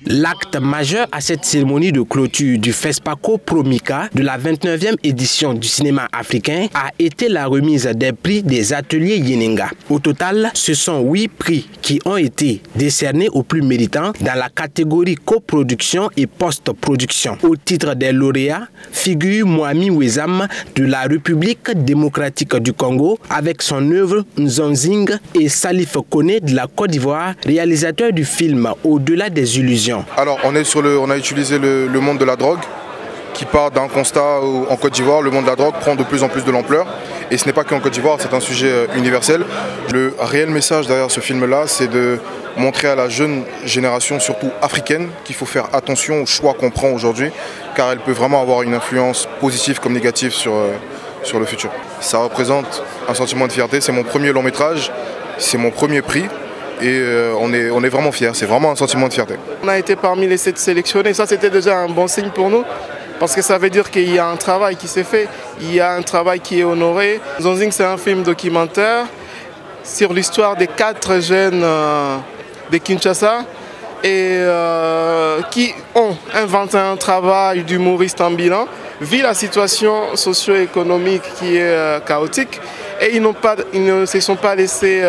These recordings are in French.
L'acte majeur à cette cérémonie de clôture du FESPACO Promica de la 29e édition du cinéma africain a été la remise des prix des ateliers Yeninga. Au total, ce sont 8 prix qui ont été décernés aux plus méritants dans la catégorie coproduction et post-production. Au titre des lauréats figure Mwami Wezam de la République démocratique du Congo avec son œuvre Nzonzing et Salif Kone de la Côte d'Ivoire, réalisateur du film Au-delà des illusions. Alors on a utilisé le monde de la drogue qui part d'un constat où en Côte d'Ivoire le monde de la drogue prend de plus en plus de l'ampleur et ce n'est pas qu'en Côte d'Ivoire, c'est un sujet universel. Le réel message derrière ce film-là, c'est de montrer à la jeune génération, surtout africaine, qu'il faut faire attention aux choix qu'on prend aujourd'hui car elle peut vraiment avoir une influence positive comme négative sur le futur. Ça représente un sentiment de fierté, c'est mon premier long métrage, c'est mon premier prix. Et on est vraiment fiers, c'est vraiment un sentiment de fierté. On a été parmi les 7 sélectionnés, ça c'était déjà un bon signe pour nous, parce que ça veut dire qu'il y a un travail qui s'est fait, il y a un travail qui est honoré. Nzonzing, c'est un film documentaire sur l'histoire des 4 jeunes de Kinshasa et qui ont inventé un travail d'humoriste ambulant, vu la situation socio-économique qui est chaotique, et ils ne se sont pas laissés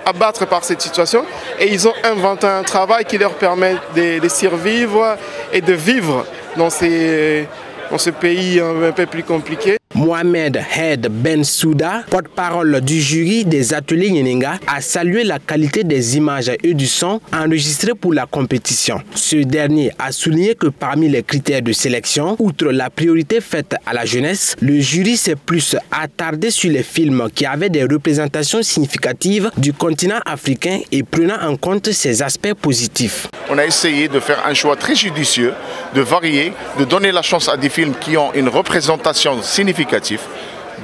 abattre par cette situation et ils ont inventé un travail qui leur permet de survivre et de vivre dans ce pays un peu plus compliqué. Mohamed Hed Ben Souda, porte-parole du jury des ateliers Yeninga, a salué la qualité des images et du son enregistrés pour la compétition. Ce dernier a souligné que parmi les critères de sélection, outre la priorité faite à la jeunesse, le jury s'est plus attardé sur les films qui avaient des représentations significatives du continent africain et prenant en compte ses aspects positifs. On a essayé de faire un choix très judicieux, de varier, de donner la chance à des films qui ont une représentation significative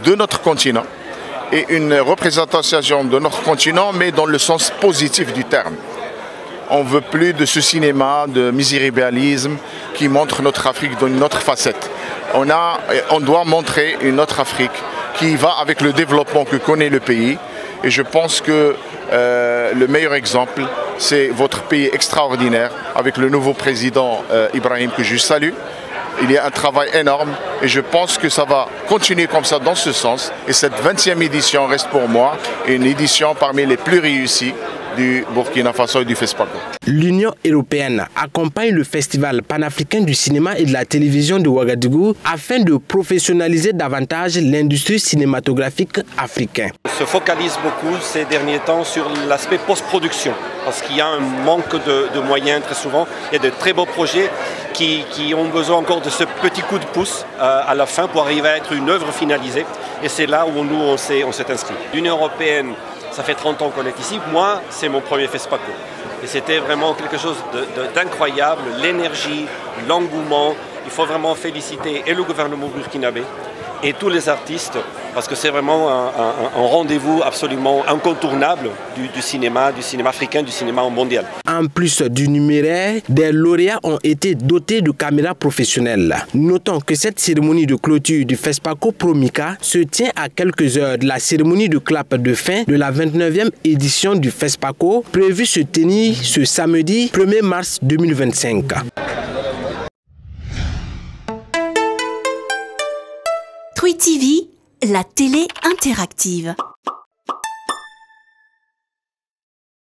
de notre continent et une représentation de notre continent mais dans le sens positif du terme. On ne veut plus de ce cinéma de misérabilisme qui montre notre Afrique dans une autre facette. On doit montrer une autre Afrique qui va avec le développement que connaît le pays et je pense que le meilleur exemple c'est votre pays extraordinaire avec le nouveau président Ibrahim que je salue. Il y a un travail énorme et je pense que ça va continuer comme ça dans ce sens. Et cette 20e édition reste pour moi une édition parmi les plus réussies du Burkina Faso et du FESPACO. L'Union européenne accompagne le Festival panafricain du cinéma et de la télévision de Ouagadougou afin de professionnaliser davantage l'industrie cinématographique africaine. On se focalise beaucoup ces derniers temps sur l'aspect post-production parce qu'il y a un manque de moyens très souvent. Il y a de très beaux projets qui ont besoin encore de ce petit coup de pouce à la fin pour arriver à être une œuvre finalisée. Et c'est là où nous, on s'est inscrit. L'Union européenne, ça fait 30 ans qu'on est ici. Moi, c'est mon premier FESPACO. Et c'était vraiment quelque chose d'incroyable. L'énergie, l'engouement. Il faut vraiment féliciter et le gouvernement burkinabé et tous les artistes parce que c'est vraiment un rendez-vous absolument incontournable du cinéma africain, du cinéma mondial. En plus du numéraire, des lauréats ont été dotés de caméras professionnelles. Notons que cette cérémonie de clôture du FESPACO Promica se tient à quelques heures de la cérémonie de clap de fin de la 29e édition du FESPACO, prévue se tenir ce samedi 1er mars 2025. Twi TV, la télé interactive.